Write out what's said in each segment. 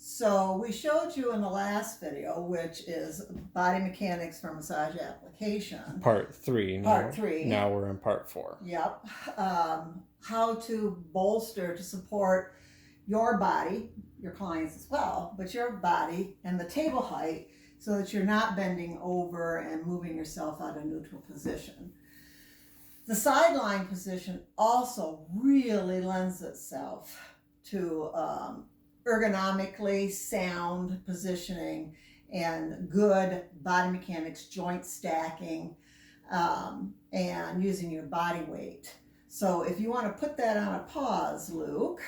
So we showed you in the last video, which is body mechanics for massage application. Part 3 now. Part 3. Now we're in part 4. Yep. How to bolster to support your body, your clients as well, but your body and the table height so that you're not bending over and moving yourself out of neutral position. The sideline position also really lends itself to ergonomically sound positioning and good body mechanics, joint stacking, and using your body weight. So if you want to put that on a pause, Luke.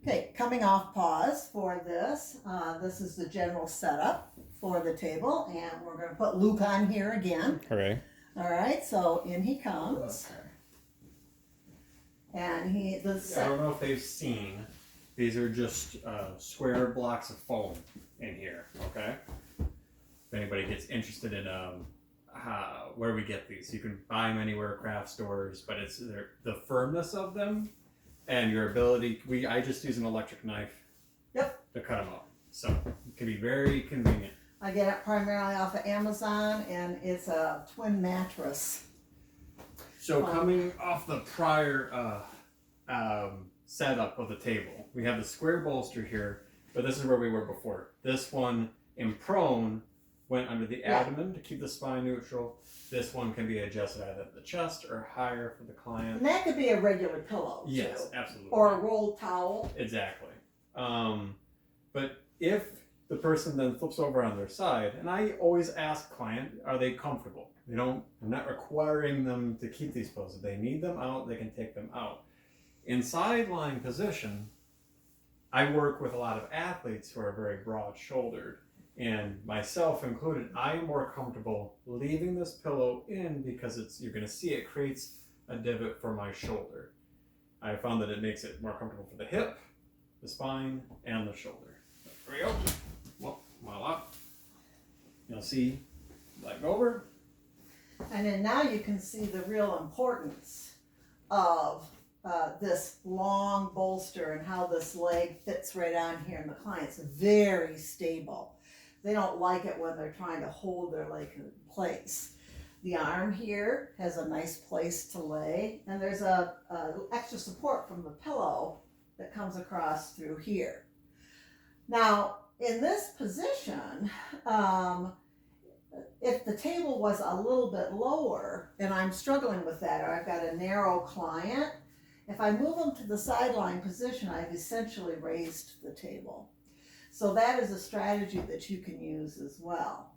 Okay, coming off pause for this. This is the general setup for the table, and we're going to put Luke on here again. Hooray. All right, so in he comes. Okay. And I don't know if they've seen, these are just square blocks of foam in here, okay? If anybody gets interested in where we get these, you can buy them anywhere, craft stores, but it's the firmness of them and your ability. I just use an electric knife to cut them up, so it can be very convenient. I get it primarily off of Amazon, and it's a twin mattress. So coming off the prior setup of the table, we have the square bolster here, but this is where we were before. This one in prone went under the abdomen to keep the spine neutral. This one can be adjusted either at the chest or higher for the client. And that could be a regular pillow, yes, too. Absolutely. Or a rolled towel. Exactly. But if the person then flips over on their side, and I always ask client, are they comfortable? I'm not requiring them to keep these poses. If they need them out, they can take them out. In sideline position, I work with a lot of athletes who are very broad-shouldered, and myself included. I am more comfortable leaving this pillow in because you're going to see it creates a divot for my shoulder. I found that it makes it more comfortable for the hip, the spine, and the shoulder. There we go. Well, voila. You'll see, leg over. And then now you can see the real importance of this long bolster and how this leg fits right on here. And the client's very stable. They don't like it when they're trying to hold their leg in place. The arm here has a nice place to lay, and there's a extra support from the pillow that comes across through here. Now, in this position, if the table was a little bit lower, and I'm struggling with that, or I've got a narrow client, if I move them to the sideline position, I've essentially raised the table. So that is a strategy that you can use as well.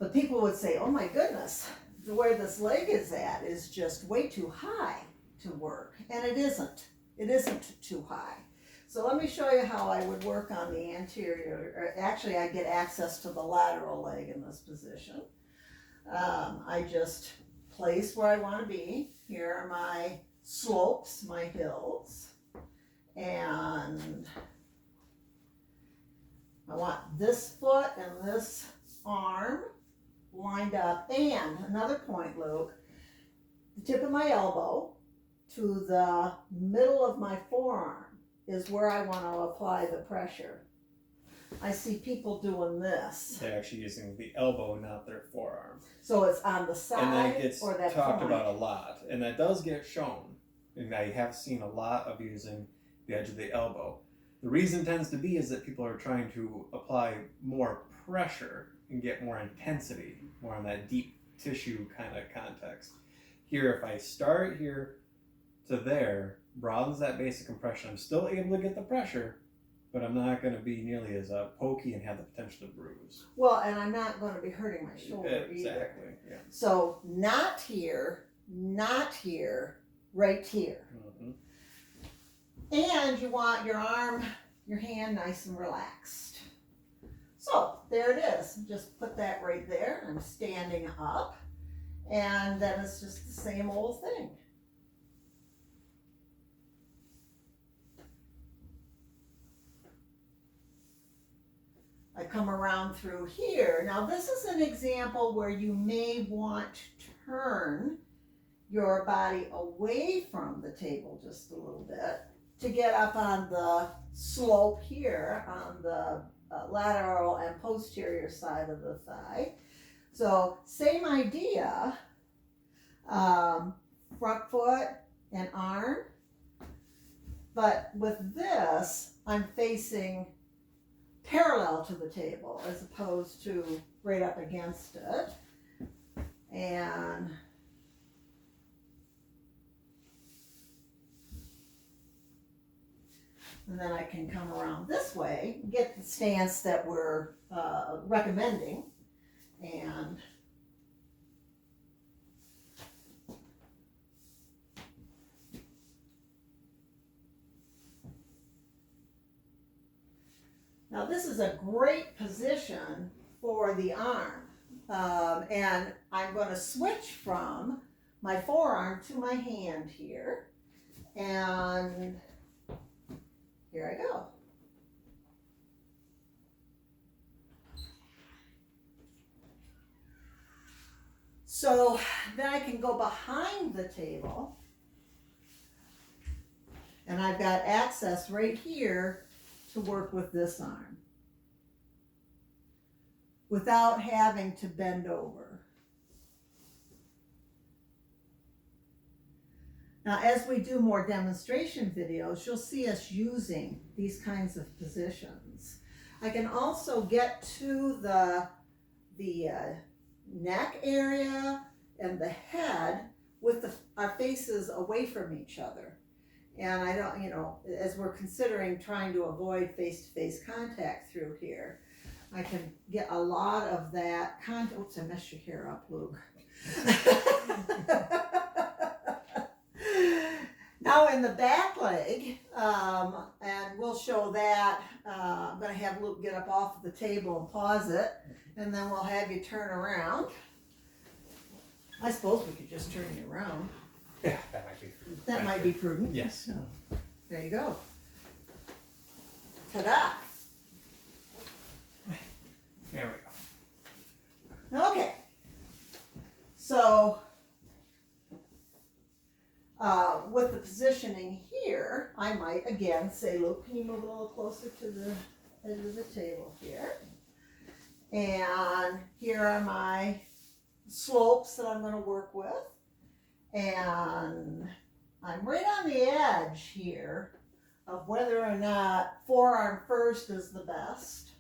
But people would say, oh my goodness, where this leg is at is just way too high to work. And it isn't. It isn't too high. So let me show you how I would work on the anterior, or actually I get access to the lateral leg in this position. I just place where I want to be. Here are my slopes, my hills, and I want this foot and this arm lined up. And another point, Luke, the tip of my elbow to the middle of my forearm is where I want to apply the pressure. I see people doing this. They're actually using the elbow, not their forearm. So it's on the side, and that gets or that talked point. about a lot, and that does get shown. And I have seen a lot of using the edge of the elbow. The reason tends to be is that people are trying to apply more pressure and get more intensity, more on that deep tissue kind of context. Here, if I start here to there, broadens that basic compression, I'm still able to get the pressure, but I'm not going to be nearly as pokey and have the potential to bruise. Well, and I'm not going to be hurting my shoulder exactly, either. Yeah. So not here, right here. Mm-hmm. And you want your arm, your hand nice and relaxed. So there it is. Just put that right there. I'm standing up. And then it's just the same old thing. I come around through here. Now this is an example where you may want to turn your body away from the table just a little bit to get up on the slope here on the lateral and posterior side of the thigh. So same idea, front foot and arm, but with this, I'm facing parallel to the table as opposed to right up against it. And then I can come around this way, get the stance that we're recommending, and now this is a great position for the arm. And I'm going to switch from my forearm to my hand here, and here I go. So then I can go behind the table, and I've got access right here to work with this arm without having to bend over. Now, as we do more demonstration videos, you'll see us using these kinds of positions. I can also get to the neck area and the head with our faces away from each other. And I don't, as we're considering trying to avoid face-to-face contact through here, I can get a lot of that contact. Oops, I messed your hair up, Luke. Now in the back leg, and we'll show that, I'm going to have Luke get up off the table and pause it, and then we'll have you turn around. I suppose we could just turn you around. Yeah, that might be. That might be prudent. Yes. There you go. Ta-da! There we go. Okay. So, with the positioning here, I might again say, Luke, can you move a little closer to the edge of the table here? And here are my slopes that I'm going to work with. And I'm right on the edge here of whether or not forearm first is the best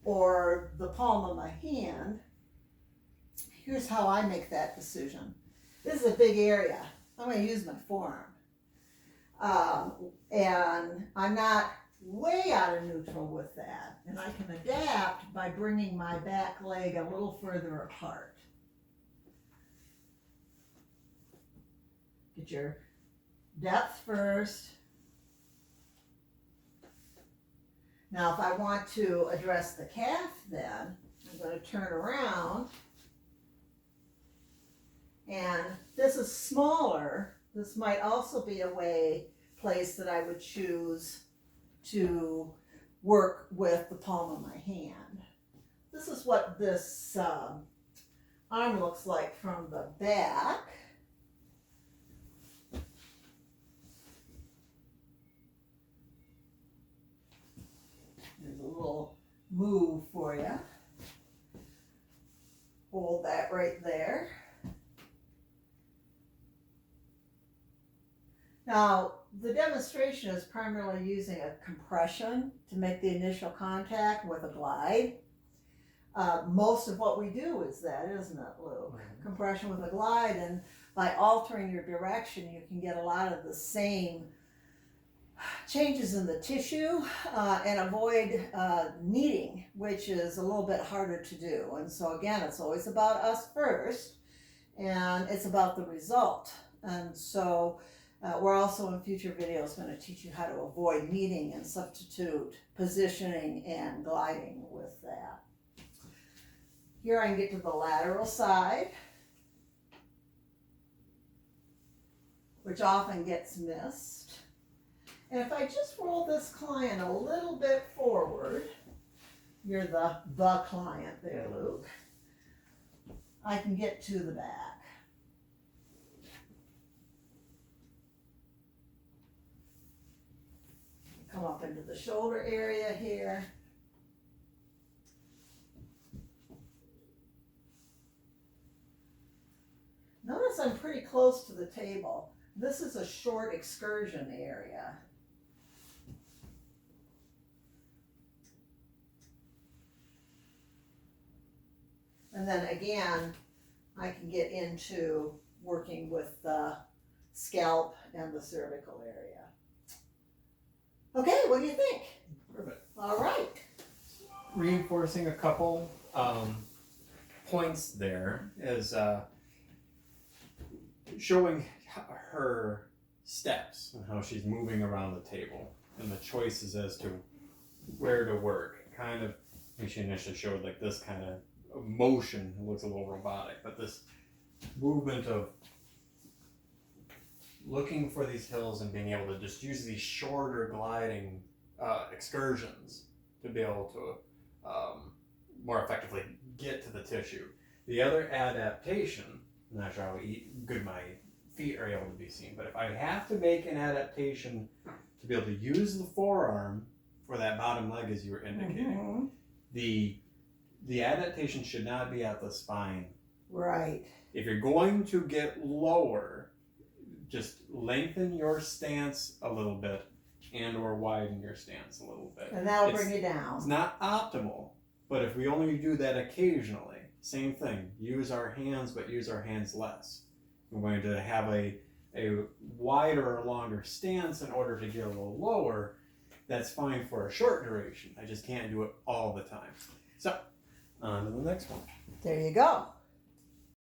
or the palm of my hand. Here's how I make that decision. This is a big area. I'm going to use my forearm. And I'm not way out of neutral with that. And I can adapt by bringing my back leg a little further apart. Get your depth first. Now, if I want to address the calf, then I'm going to turn around. And this is smaller. This might also be a place that I would choose to work with the palm of my hand. This is what this arm looks like from the back. There's a little move for you. Hold that right there. Now, the demonstration is primarily using a compression to make the initial contact with a glide. Most of what we do is that, isn't it, Luke? Mm-hmm. Compression with a glide, and by altering your direction, you can get a lot of the same changes in the tissue and avoid kneading, which is a little bit harder to do. And so again, it's always about us first, and it's about the result. And so we're also in future videos going to teach you how to avoid kneading and substitute positioning and gliding with that. Here I can get to the lateral side, which often gets missed. And if I just roll this client a little bit forward, you're the client there, Luke, I can get to the back. Come up into the shoulder area here. Notice I'm pretty close to the table. This is a short excursion area. And then again, I can get into working with the scalp and the cervical area. Okay, what do you think? Perfect. All right. Reinforcing a couple points there is showing her steps and how she's moving around the table and the choices as to where to work. Kind of, I mean, she initially showed like this kind of motion. It looks a little robotic, but this movement of looking for these hills and being able to just use these shorter gliding excursions to be able to more effectively get to the tissue. The other adaptation, I'm not sure how good my feet are able to be seen, but if I have to make an adaptation to be able to use the forearm for that bottom leg as you were indicating, the adaptation should not be at the spine. Right. If you're going to get lower, just lengthen your stance a little bit and or widen your stance a little bit. And that'll bring you down. It's not optimal, but if we only do that occasionally, same thing, use our hands, but use our hands less. We're going to have a wider or longer stance in order to get a little lower. That's fine for a short duration. I just can't do it all the time. So, on to the next one. There you go.